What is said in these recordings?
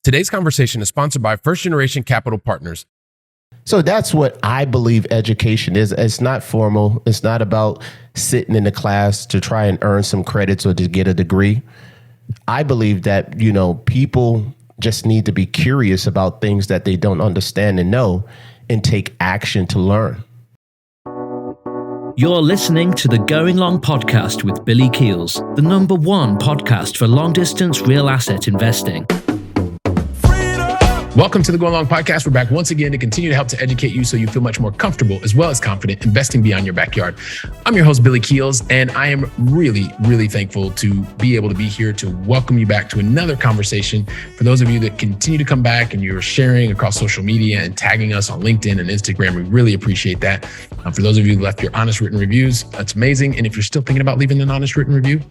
Today's conversation is sponsored by First Generation Capital Partners. So that's what I believe education is. It's not formal. It's not about sitting in the class to try and earn some credits or to get a degree. I believe that, people just need to be curious about things that they don't understand and know and take action to learn. You're listening to the Going Long podcast with Billy Keels, the #1 podcast for long-distance real asset investing. Welcome to the Going Long podcast. We're back once again to continue to help to educate you so you feel much more comfortable as well as confident investing beyond your backyard. I'm your host, Billy Keels, and I am really, really thankful to be able to be here to welcome you back to another conversation. For those of you that continue to come back and you're sharing across social media and tagging us on LinkedIn and Instagram, we really appreciate that. For those of you who left your honest written reviews, that's amazing. And if you're still thinking about leaving an honest written review,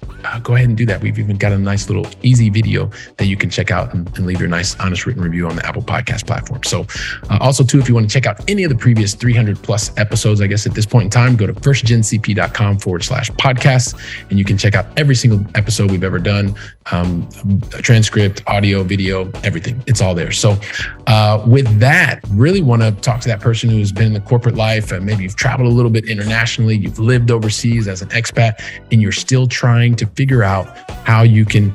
go ahead and do that. We've even got a nice little easy video that you can check out and leave your nice honest written review on the Apple Podcast platform. So also too, if you want to check out any of the previous 300 plus episodes, I guess at this point in time, go to firstgencp.com/podcast, and you can check out every single episode we've ever done, a transcript, audio, video, everything. It's all there. So with that, really want to talk to that person who's been in the corporate life, and maybe you've traveled a little bit internationally, you've lived overseas as an expat, and you're still trying to figure out how you can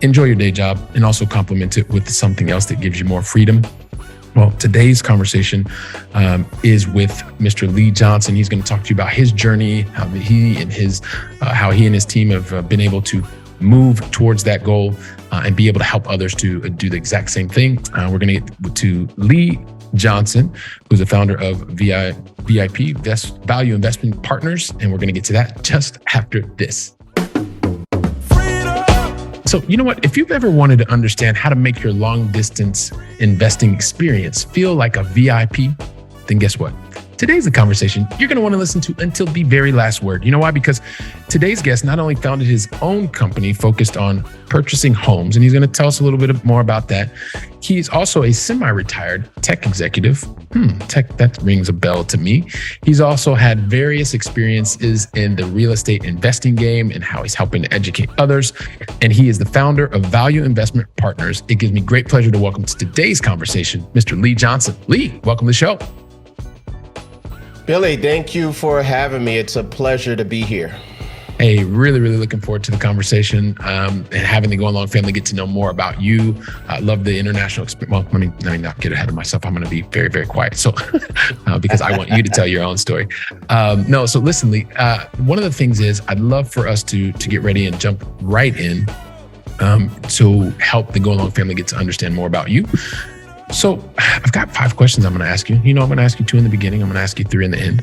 enjoy your day job and also complement it with something else that gives you more freedom. Well, today's conversation is with Mr. Lee Johnson. He's going to talk to you about his journey, how he and his team have been able to move towards that goal and be able to help others to do the exact same thing. We're going to get to Lee Johnson, who's the founder of V.I.P, Value Investment Partners, and we're going to get to that just after this. So, you know what? If you've ever wanted to understand how to make your long distance investing experience feel like a VIP, then guess what? Today's the conversation you're going to want to listen to until the very last word. You know why? Because today's guest not only founded his own company focused on purchasing homes, and he's going to tell us a little bit more about that. He's also a semi-retired tech executive. Tech, that rings a bell to me. He's also had various experiences in the real estate investing game and how he's helping to educate others. And he is the founder of Value Investment Partners. It gives me great pleasure to welcome to today's conversation, Mr. Lee Johnson. Lee, welcome to the show. Billy, thank you for having me. It's a pleasure to be here. Hey, really, really looking forward to the conversation and having the Going Long family get to know more about you. I love the international experience. Well, let me not get ahead of myself. I'm going to be very, very quiet. So, because I want you to tell your own story. So listen, Lee, one of the things is I'd love for us to get ready and jump right in to help the Going Long family get to understand more about you. So I've got 5 questions I'm going to ask you. I'm going to ask you 2 in the beginning. I'm going to ask you 3 in the end.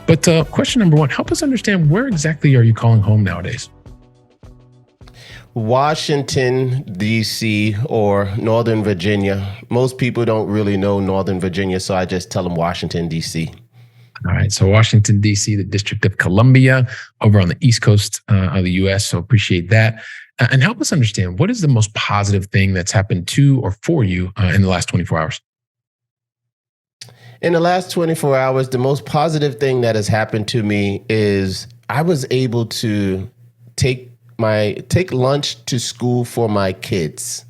But question number 1, help us understand, where exactly are you calling home nowadays? Washington, D.C. or Northern Virginia. Most people don't really know Northern Virginia, so I just tell them Washington, D.C. All right. So Washington, D.C., the District of Columbia, over on the East Coast of the U.S. So appreciate that. And help us understand, what is the most positive thing that's happened to or for you in the last 24 hours? In the last 24 hours, the most positive thing that has happened to me is I was able to take lunch to school for my kids,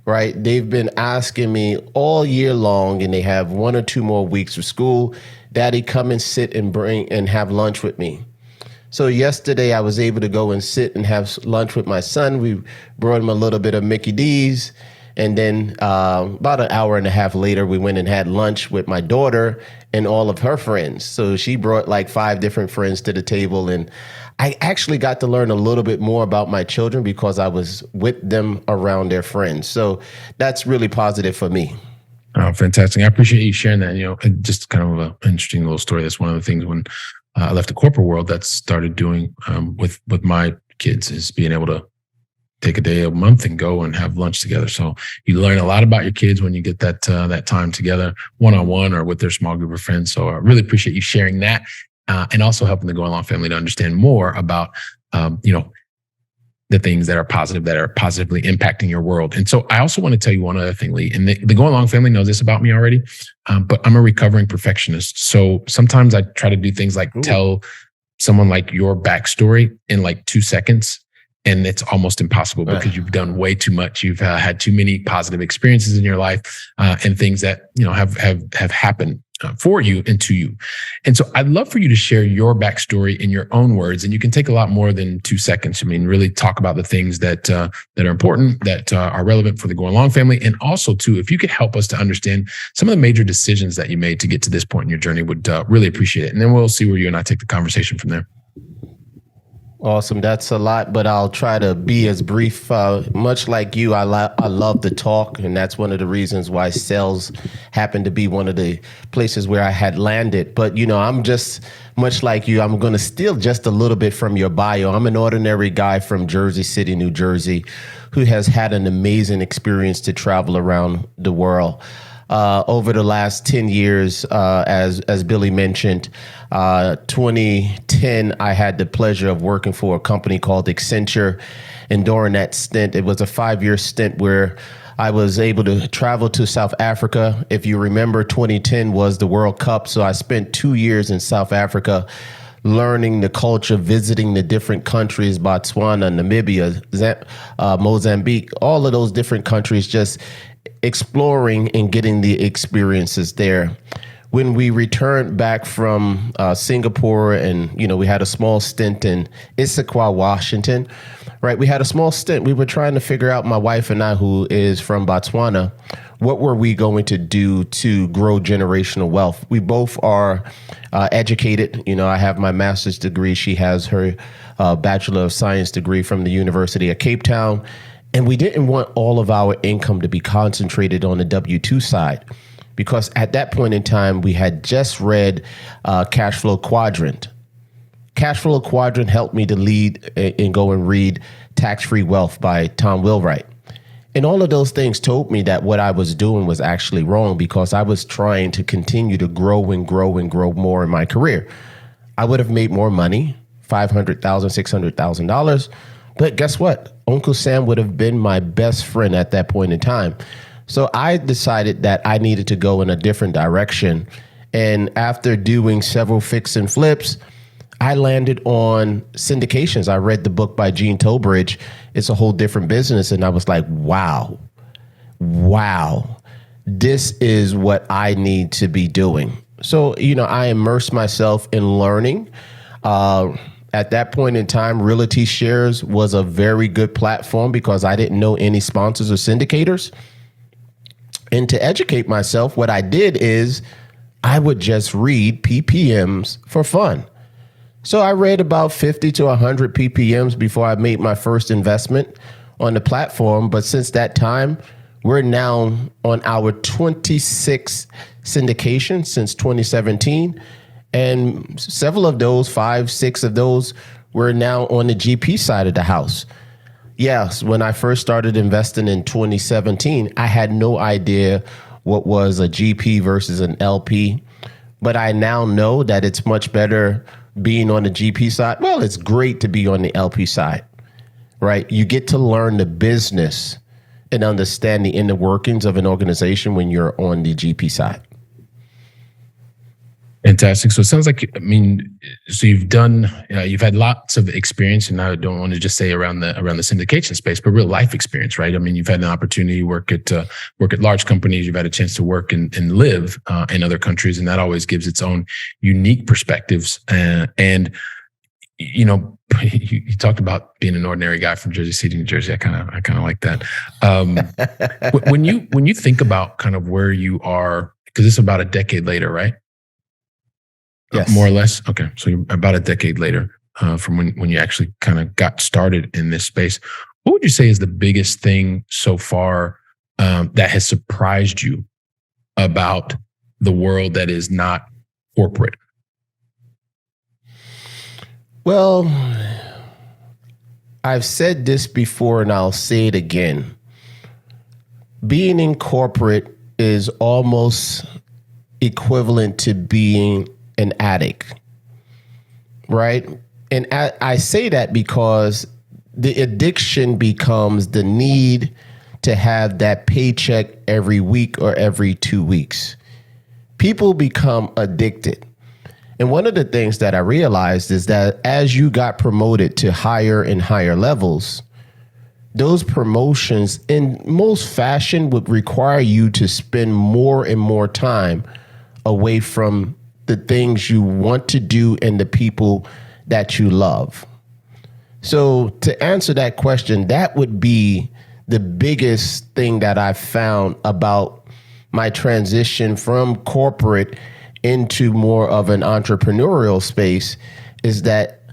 right? They've been asking me all year long, and they have 1 or 2 more weeks of school. Daddy, come and sit and have lunch with me. So yesterday I was able to go and sit and have lunch with my son. We brought him a little bit of Mickey D's. And then about an hour and a half later, we went and had lunch with my daughter and all of her friends. So she brought like 5 different friends to the table. And I actually got to learn a little bit more about my children because I was with them around their friends. So that's really positive for me. Oh, fantastic. I appreciate you sharing that. Just kind of an interesting little story. That's one of the things when I left the corporate world that started doing with my kids, is being able to take a day a month and go and have lunch together. So you learn a lot about your kids when you get that time together, one-on-one or with their small group of friends. So I really appreciate you sharing that and also helping the Going Long family to understand more about the things that are positively impacting your world. And so I also want to tell you one other thing, Lee, and the Going Long family knows this about me already, but I'm a recovering perfectionist. So sometimes I try to do things like tell someone like your backstory in like 2 seconds. And it's almost impossible because you've done way too much. You've had too many positive experiences in your life and things that have happened for you and to you. And so I'd love for you to share your backstory in your own words. And you can take a lot more than 2 seconds. I mean, really talk about the things that are important, that are relevant for the Going Long family. And also, too, if you could help us to understand some of the major decisions that you made to get to this point in your journey, would really appreciate it. And then we'll see where you and I take the conversation from there. Awesome. That's a lot, but I'll try to be as brief. Much like you, I love to talk, and that's one of the reasons why sales happened to be one of the places where I had landed. But, I'm just much like you. I'm going to steal just a little bit from your bio. I'm an ordinary guy from Jersey City, New Jersey, who has had an amazing experience to travel around the world. Over the last 10 years, as Billy mentioned, 2010, I had the pleasure of working for a company called Accenture. And during that stint, it was a 5-year stint where I was able to travel to South Africa. If you remember, 2010 was the World Cup. So I spent 2 years in South Africa learning the culture, visiting the different countries, Botswana, Namibia, Mozambique, all of those different countries, just exploring and getting the experiences there. When we returned back from Singapore, and we had a small stint in Issaquah, Washington, right? We had a small stint. We were trying to figure out, my wife and I, who is from Botswana, what were we going to do to grow generational wealth? We both are educated. I have my master's degree. She has her Bachelor of Science degree from the University of Cape Town. And we didn't want all of our income to be concentrated on the W-2 side, because at that point in time, we had just read Cash Flow Quadrant. Cash Flow Quadrant helped me to lead and go and read Tax-Free Wealth by Tom Wheelwright. And all of those things told me that what I was doing was actually wrong, because I was trying to continue to grow and grow and grow more in my career. I would have made more money, $500,000, $600,000. But guess what? Uncle Sam would have been my best friend at that point in time. So I decided that I needed to go in a different direction. And after doing several fix and flips, I landed on syndications. I read the book by Gene Tobridge. It's a whole different business. And I was like, wow, this is what I need to be doing. So, I immersed myself in learning. At that point in time, Realty Shares was a very good platform because I didn't know any sponsors or syndicators. And to educate myself, what I did is I would just read PPMs for fun. So I read about 50 to 100 PPMs before I made my first investment on the platform. But since that time, we're now on our 26th syndication since 2017. And several of those, 5, 6 of those, were now on the GP side of the house. Yes, when I first started investing in 2017, I had no idea what was a GP versus an LP. But I now know that it's much better being on the GP side. Well, it's great to be on the LP side, right? You get to learn the business and understand the inner workings of an organization when you're on the GP side. Fantastic. So it sounds like, so you've had lots of experience, and I don't want to just say around the syndication space, but real life experience, right? You've had an opportunity to work at large companies. You've had a chance to work and live in other countries, and that always gives its own unique perspectives. And you talked about being an ordinary guy from Jersey City, New Jersey. I kind of like that. When you think about kind of where you are, because it's about a decade later, right? Yes. More or less. Okay. So you're about a decade later from when you actually kind of got started in this space. What would you say is the biggest thing so far that has surprised you about the world that is not corporate? Well, I've said this before and I'll say it again. Being in corporate is almost equivalent to being an addict, right? And I say that because the addiction becomes the need to have that paycheck every week or every 2 weeks. People become addicted. And one of the things that I realized is that as you got promoted to higher and higher levels, those promotions in most fashion would require you to spend more and more time away from the things you want to do and the people that you love. So to answer that question, that would be the biggest thing that I found about my transition from corporate into more of an entrepreneurial space, is that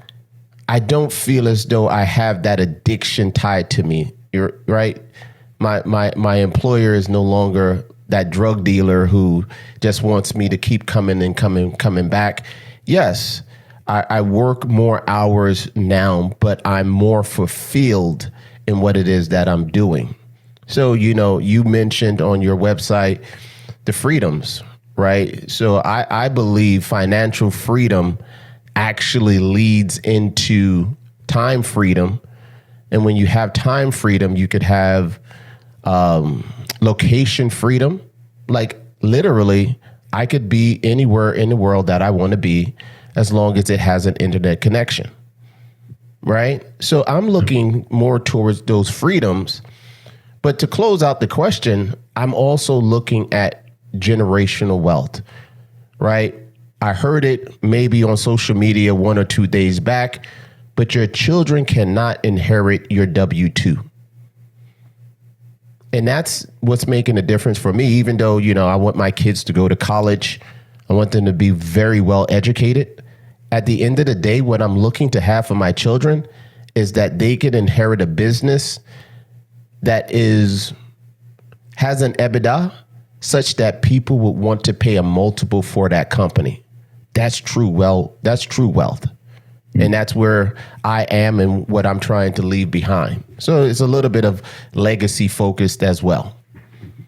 I don't feel as though I have that addiction tied to me. You're right. My employer is no longer that drug dealer who just wants me to keep coming back. Yes, I work more hours now, but I'm more fulfilled in what it is that I'm doing. So, you mentioned on your website the freedoms, right? So I believe financial freedom actually leads into time freedom. And when you have time freedom, you could have location freedom. Like literally, I could be anywhere in the world that I want to be as long as it has an internet connection, right? So I'm looking more towards those freedoms. But to close out the question, I'm also looking at generational wealth, right? I heard it maybe on social media 1 or 2 days back, but your children cannot inherit your W-2. And that's what's making a difference for me, even though, I want my kids to go to college. I want them to be very well educated. At the end of the day, what I'm looking to have for my children is that they can inherit a business that has an EBITDA such that people would want to pay a multiple for that company. That's true wealth. And that's where I am and what I'm trying to leave behind. So it's a little bit of legacy focused as well.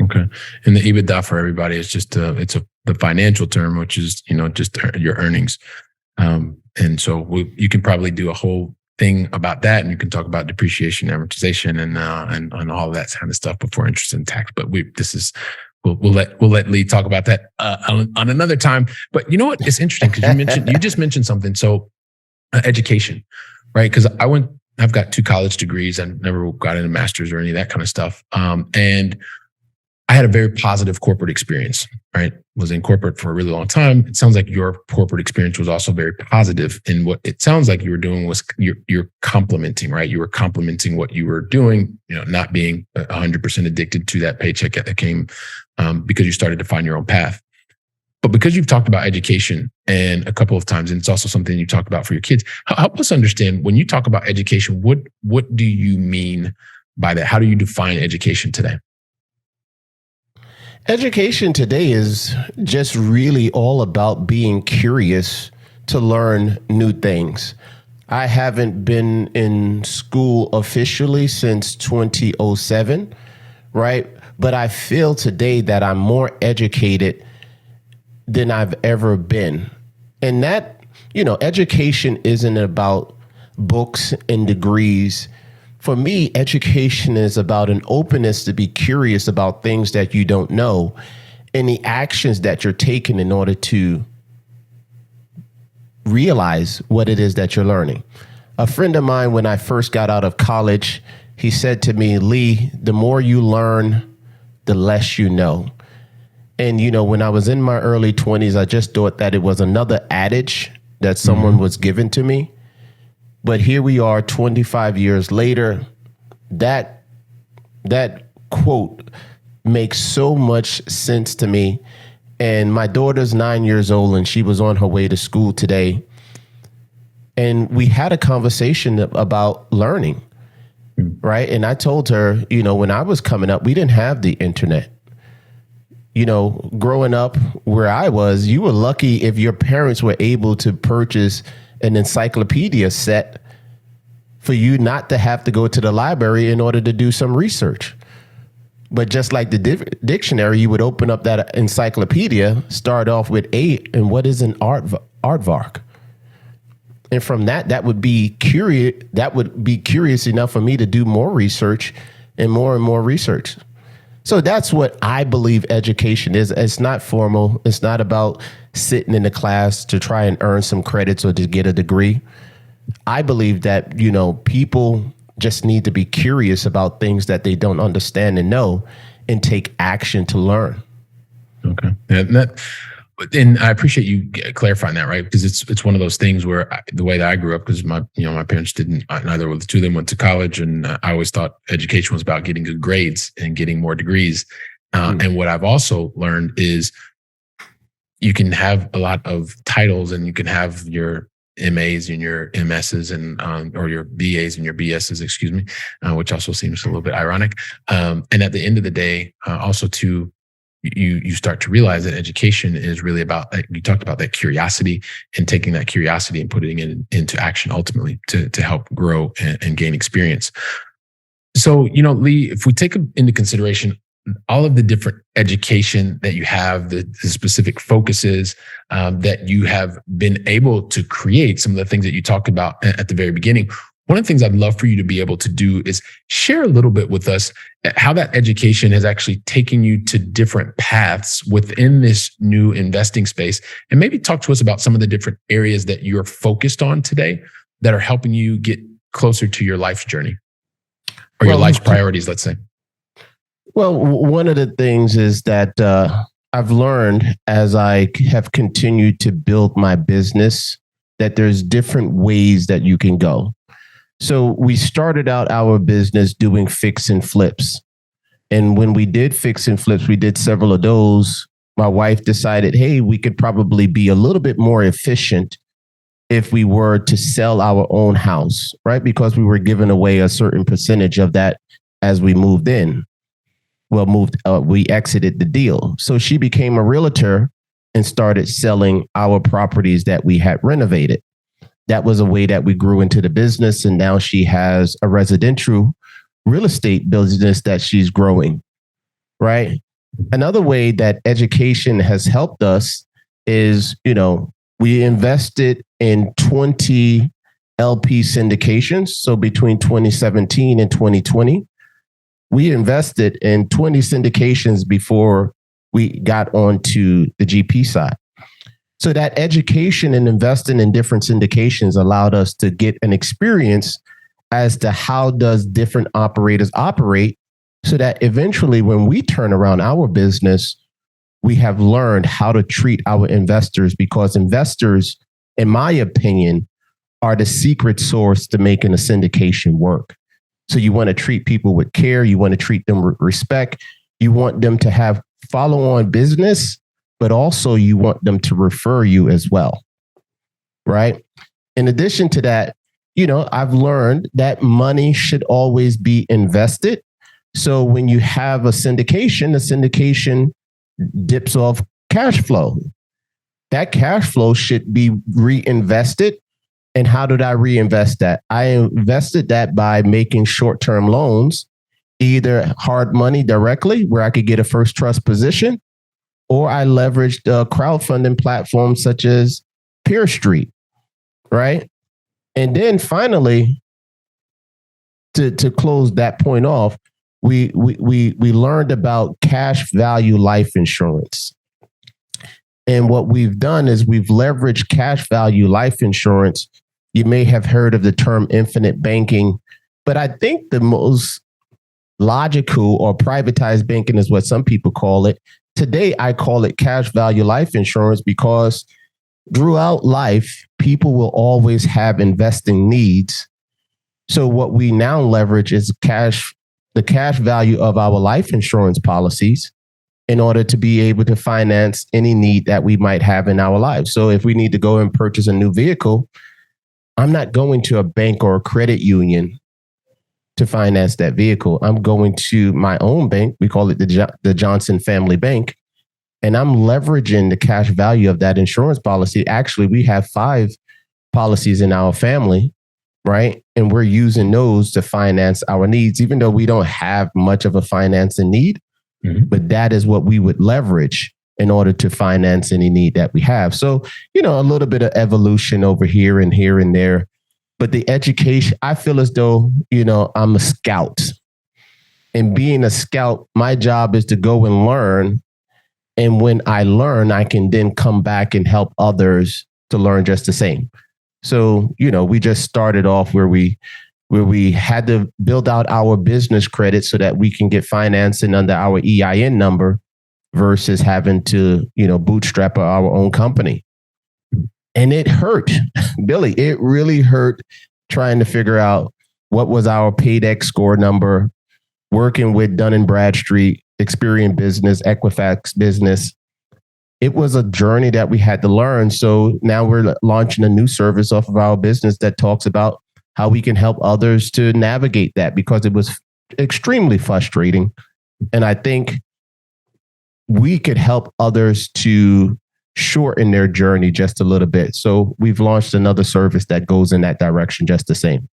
Okay. And the EBITDA for everybody is just the financial term, which is, just your earnings. And so you can probably do a whole thing about that, and you can talk about depreciation, amortization, and all of that kind of stuff before interest and tax. But we'll let Lee talk about that on another time. But you know what? It's interesting because you just mentioned something. So education, right? Because I've got 2 college degrees. I never got into master's or any of that kind of stuff. And I had a very positive corporate experience, right? Was in corporate for a really long time. It sounds like your corporate experience was also very positive. And what it sounds like you were doing was you're complementing, right? You were complementing what you were doing, not being 100% addicted to that paycheck that came because you started to find your own path. But because you've talked about education and a couple of times, and it's also something you talk about for your kids, help us understand when you talk about education, what do you mean by that? How do you define education today? Education today is just really all about being curious to learn new things. I haven't been in school officially since 2007, right? But I feel today that I'm more educated than I've ever been. And that, education isn't about books and degrees. For me, education is about an openness to be curious about things that you don't know and the actions that you're taking in order to realize what it is that you're learning. A friend of mine, when I first got out of college, he said to me, Lee, the more you learn, the less you know. And, when I was in my early 20s, I just thought that it was another adage that someone was given to me. But here we are 25 years later. That quote makes so much sense to me. And my daughter's 9 years old and she was on her way to school today. And we had a conversation about learning, right? And I told her, when I was coming up, we didn't have the internet. Growing up where I was, you were lucky if your parents were able to purchase an encyclopedia set for you not to have to go to the library in order to do some research. But just like the dictionary, you would open up that encyclopedia, start off with A, and what is an aardvark? And from that would be curious enough for me to do more research and more research. So that's what I believe education is. It's not formal. It's not about sitting in the class to try and earn some credits or to get a degree. I believe that, people just need to be curious about things that they don't understand and know and take action to learn. Okay. And I appreciate you clarifying that, right? Because it's one of those things where the way that I grew up, because my parents didn't, neither of the two of them went to college, and I always thought education was about getting good grades and getting more degrees. And what I've also learned is you can have a lot of titles, and you can have your MAs and your MSs and or your BAs and your BSs, excuse me, which also seems a little bit ironic. And at the end of the day, also too, you start to realize that education is really about, you talked about that curiosity and taking that curiosity and putting it into action ultimately to help grow and gain experience. So, Lee, if we take into consideration all of the different education that you have, the specific focuses that you have been able to create, some of the things that you talked about at the very beginning, one of the things I'd love for you to be able to do is share a little bit with us how that education has actually taken you to different paths within this new investing space, and maybe talk to us about some of the different areas that you're focused on today that are helping you get closer to your life's journey or your life's priorities, let's say. Well, one of the things is that I've learned as I have continued to build my business that there's different ways that you can go. So we started out our business doing fix and flips. And when we did fix and flips, we did several of those. My wife decided, hey, we could probably be a little bit more efficient if we were to sell our own house, right? Because we were giving away a certain percentage of that as we moved in. We exited the deal. So she became a realtor and started selling our properties that we had renovated. That was a way that we grew into the business. And now she has a residential real estate business that she's growing, right? Another way that education has helped us is, we invested in 20 LP syndications. So between 2017 and 2020, we invested in 20 syndications before we got onto the GP side. So that education and investing in different syndications allowed us to get an experience as to how does different operators operate, so that eventually when we turn around our business, we have learned how to treat our investors, because investors, in my opinion, are the secret source to making a syndication work. So you want to treat people with care. You want to treat them with respect. You want them to have follow-on business, but also you want them to refer you as well, right? In addition to that, I've learned that money should always be invested. So when you have a syndication, the syndication dips off cash flow. That cash flow should be reinvested. And how did I reinvest that? I invested that by making short-term loans, either hard money directly where I could get a first trust position, or I leveraged crowdfunding platforms such as Peer Street, right? And then finally, to close that point off, we learned about cash value life insurance. And what we've done is we've leveraged cash value life insurance. You may have heard of the term infinite banking, but I think the most logical, or privatized banking is what some people call it. Today, I call it cash value life insurance, because throughout life, people will always have investing needs. So what we now leverage is the cash value of our life insurance policies in order to be able to finance any need that we might have in our lives. So if we need to go and purchase a new vehicle, I'm not going to a bank or a credit union to finance that vehicle. I'm going to my own bank. We call it the Johnson Family Bank. And I'm leveraging the cash value of that insurance policy. Actually, we have 5 policies in our family, right? And we're using those to finance our needs, even though we don't have much of a financing need. Mm-hmm. But that is what we would leverage in order to finance any need that we have. So, a little bit of evolution over here and there. But the education, I feel as though, I'm a scout. And being a scout, my job is to go and learn. And when I learn, I can then come back and help others to learn just the same. So, we just started off where we had to build out our business credit so that we can get financing under our EIN number versus having to, bootstrap our own company. And it hurt, Billy. It really hurt trying to figure out what was our PAYDEX score number, working with Dun & Bradstreet, Experian Business, Equifax Business. It was a journey that we had to learn. So now we're launching a new service off of our business that talks about how we can help others to navigate that, because it was extremely frustrating. And I think we could help others to shorten their journey just a little bit. So we've launched another service that goes in that direction just the same.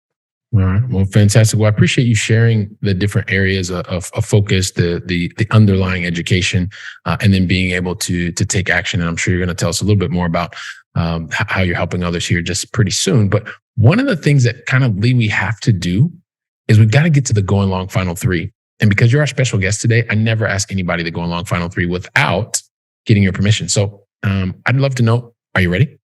All right. Well, fantastic. Well, I appreciate you sharing the different areas of focus, the underlying education, and then being able to take action. And I'm sure you're going to tell us a little bit more about how you're helping others here just pretty soon. But one of the things that kind of we have to do is we've got to get to the Going Long Final 3. And because you're our special guest today, I never ask anybody to go along Final 3 without getting your permission. So I'd love to know, are you ready?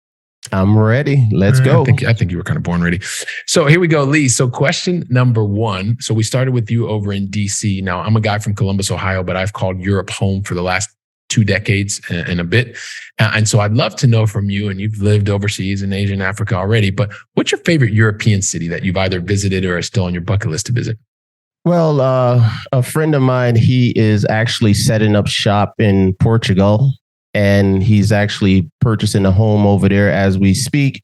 I'm ready. Let's go. I think you were kind of born ready. So here we go, Lee. So question number 1. So we started with you over in DC. Now, I'm a guy from Columbus, Ohio, but I've called Europe home for the last 2 decades and a bit. And so I'd love to know from you, and you've lived overseas in Asia and Africa already, but what's your favorite European city that you've either visited or is still on your bucket list to visit? Well, a friend of mine, he is actually setting up shop in Portugal, and he's actually purchasing a home over there as we speak.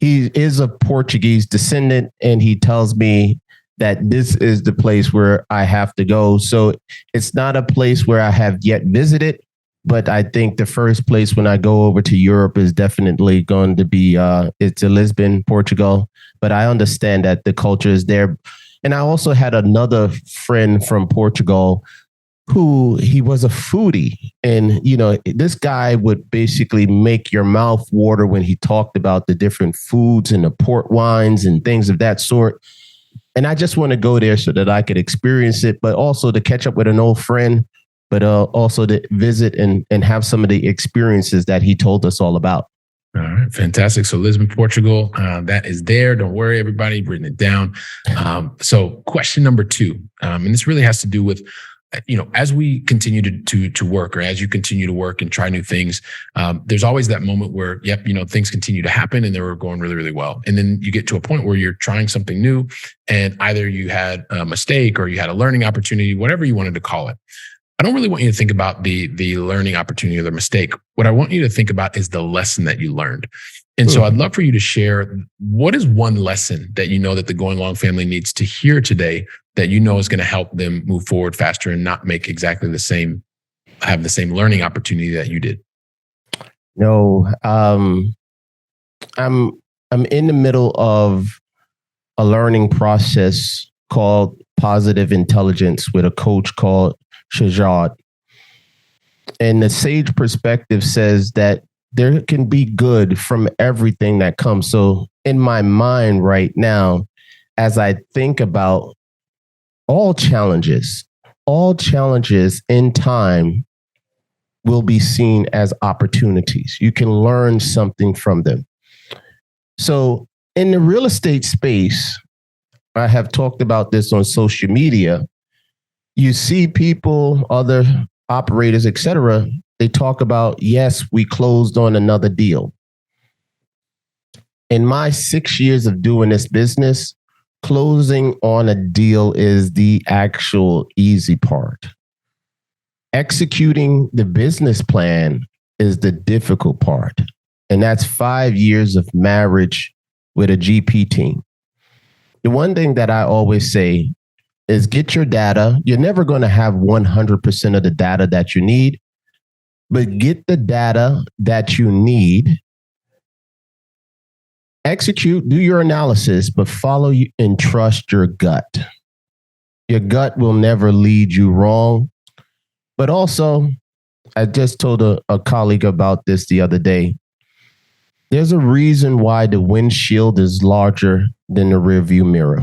He is a Portuguese descendant, and he tells me that this is the place where I have to go. So it's not a place where I have yet visited, but I think the first place when I go over to Europe is definitely going to be it's Lisbon, Portugal. But I understand that the culture is there. And I also had another friend from Portugal who he was a foodie. And, this guy would basically make your mouth water when he talked about the different foods and the port wines and things of that sort. And I just want to go there so that I could experience it, but also to catch up with an old friend, but also to visit and have some of the experiences that he told us all about. All right, fantastic. So Lisbon, Portugal, that is there. Don't worry, everybody, written it down. So question number 2, and this really has to do with, as we continue to work, or as you continue to work and try new things, there's always that moment where, things continue to happen and they're going really, really well. And then you get to a point where you're trying something new, and either you had a mistake or you had a learning opportunity, whatever you wanted to call it. I don't really want you to think about the learning opportunity or the mistake. What I want you to think about is the lesson that you learned. And so I'd love for you to share, what is one lesson that that the Going Long family needs to hear today that is going to help them move forward faster and not make exactly have the same learning opportunity that you did? No, I'm in the middle of a learning process called Positive Intelligence with a coach called Shajad. And the sage perspective says that there can be good from everything that comes. So in my mind right now, as I think about all challenges in time will be seen as opportunities. You can learn something from them. So in the real estate space, I have talked about this on social media. You see people, other operators, etc. They talk about, yes, we closed on another deal. In my 6 years of doing this business, closing on a deal is the actual easy part. Executing the business plan is the difficult part. And that's 5 years of marriage with a GP team. The one thing that I always say is get your data. You're never going to have 100% of the data that you need, but get the data that you need. Execute, do your analysis, but follow and trust your gut. Your gut will never lead you wrong. But also, I just told a colleague about this the other day. There's a reason why the windshield is larger than the rearview mirror.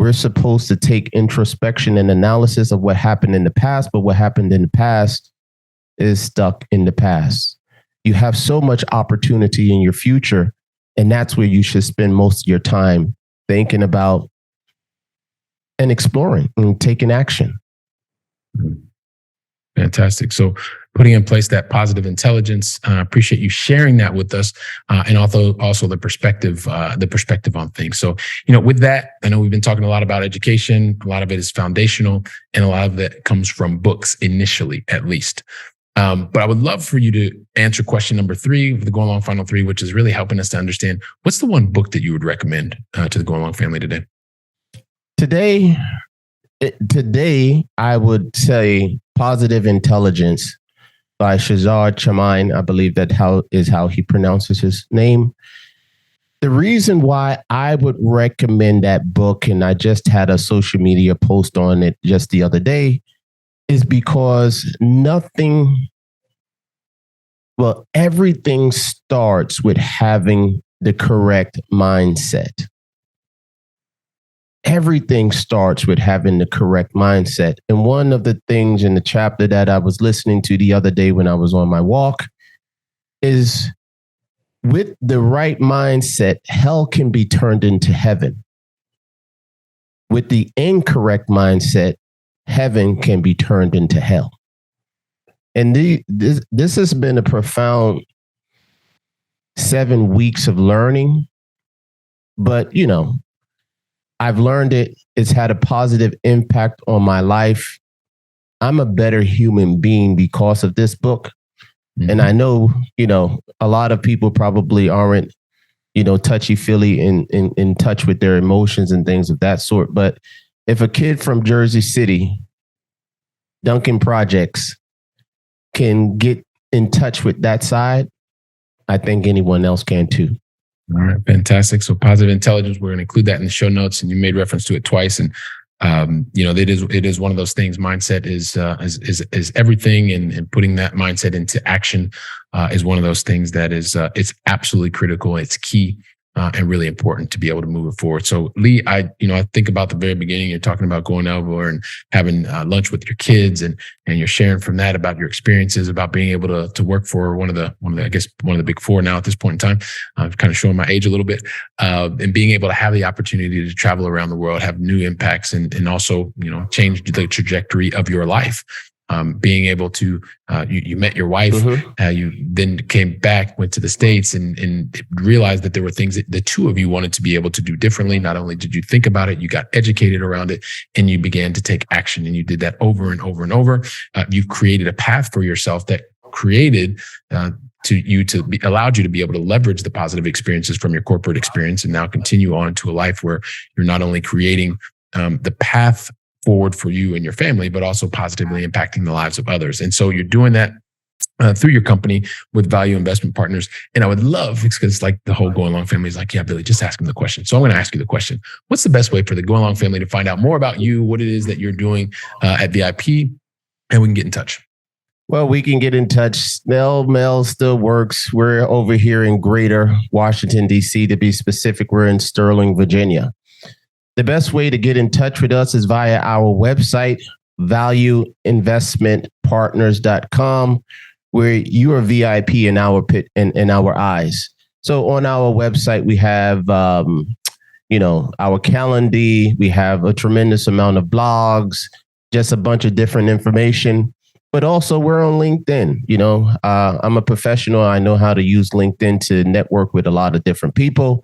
we're supposed to take introspection and analysis of what happened in the past, but what happened in the past is stuck in the past. You have so much opportunity in your future, and that's where you should spend most of your time thinking about and exploring and taking action. Fantastic. So putting in place that positive intelligence, appreciate you sharing that with us, and also the perspective on things. So, with that, I know we've been talking a lot about education. A lot of it is foundational, and a lot of that comes from books initially, at least. But I would love for you to answer question number 3 of the Going Long Final 3, which is really helping us to understand what's the one book that you would recommend to the Going Long family today? Today, I would say Positive Intelligence by Shazad Chamine. I believe that is how he pronounces his name. The reason why I would recommend that book, and I just had a social media post on it just the other day, is because everything starts with having the correct mindset. Everything starts with having the correct mindset. And one of the things in the chapter that I was listening to the other day when I was on my walk is, with the right mindset, hell can be turned into heaven. With the incorrect mindset, heaven can be turned into hell. And this has been a profound 7 weeks of learning. But, I've learned it. It's had a positive impact on my life. I'm a better human being because of this book. Mm-hmm. And I know, a lot of people probably aren't, touchy-feely in touch with their emotions and things of that sort. But if a kid from Jersey City, Duncan Projects, can get in touch with that side, I think anyone else can too. All right, fantastic. So positive intelligence, we're going to include that in the show notes, and you made reference to it twice. And it is one of those things. Mindset is everything, and putting that mindset into action is one of those things that is it's absolutely critical. It's key. And really important to be able to move it forward. So Lee, I think about the very beginning, you're talking about going over and having lunch with your kids, and you're sharing from that about your experiences, about being able to work for one of the big 4 now at this point in time. I'm kind of showing my age a little bit, and being able to have the opportunity to travel around the world, have new impacts, and also change the trajectory of your life. Being able to, you met your wife, mm-hmm. You then came back, went to the States, and realized that there were things that the two of you wanted to be able to do differently. Not only did you think about it, you got educated around it, and you began to take action, and you did that over and over and over. You've created a path for yourself that created allowed you to be able to leverage the positive experiences from your corporate experience, and now continue on to a life where you're not only creating the path forward for you and your family, but also positively impacting the lives of others. And so you're doing that through your company with Value Investment Partners. And I would love, because like the whole Going Long family is like, yeah, Billy, just ask him the question. So I'm going to ask you the question. What's the best way for the Going Long family to find out more about you, what it is that you're doing at V.I.P, and we can get in touch? Well, we can get in touch. Snail mail still works. We're over here in Greater Washington, D.C. To be specific, we're in Sterling, Virginia. The best way to get in touch with us is via our website, valueinvestmentpartners.com, where you are VIP in our eyes. So on our website, we have, our calendar. We have a tremendous amount of blogs, just a bunch of different information. But also we're on LinkedIn. I'm a professional. I know how to use LinkedIn to network with a lot of different people.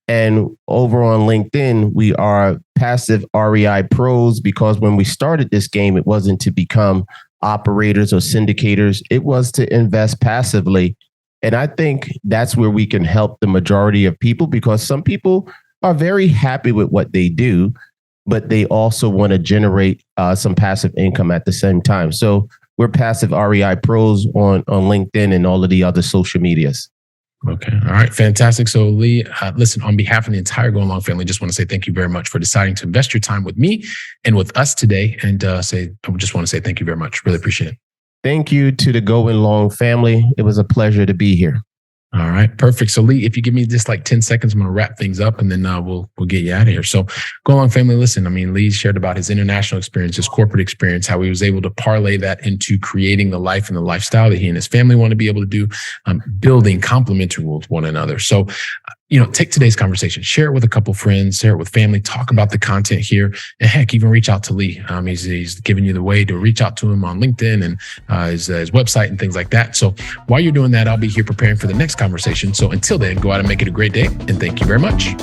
And over on LinkedIn, we are passive REI pros, because when we started this game, it wasn't to become operators or syndicators. It was to invest passively. And I think that's where we can help the majority of people, because some people are very happy with what they do, but they also want to generate some passive income at the same time. So we're passive REI pros on LinkedIn and all of the other social medias. Okay. All right. Fantastic. So Lee, listen, on behalf of the entire Going Long family, just want to say thank you very much for deciding to invest your time with me and with us today. And I just want to say thank you very much. Really appreciate it. Thank you to the Going Long family. It was a pleasure to be here. All right, perfect. So Lee, if you give me just like 10 seconds, I'm going to wrap things up and then we'll get you out of here. So Go Along Family, listen, I mean, Lee shared about his international experience, his corporate experience, how he was able to parlay that into creating the life and the lifestyle that he and his family want to be able to do, building complementary with one another. So, take today's conversation, share it with a couple friends, share it with family, talk about the content here, and heck, even reach out to Lee. He's giving you the way to reach out to him on LinkedIn and his website and things like that. So while you're doing that, I'll be here preparing for the next conversation. So until then, go out and make it a great day. And thank you very much.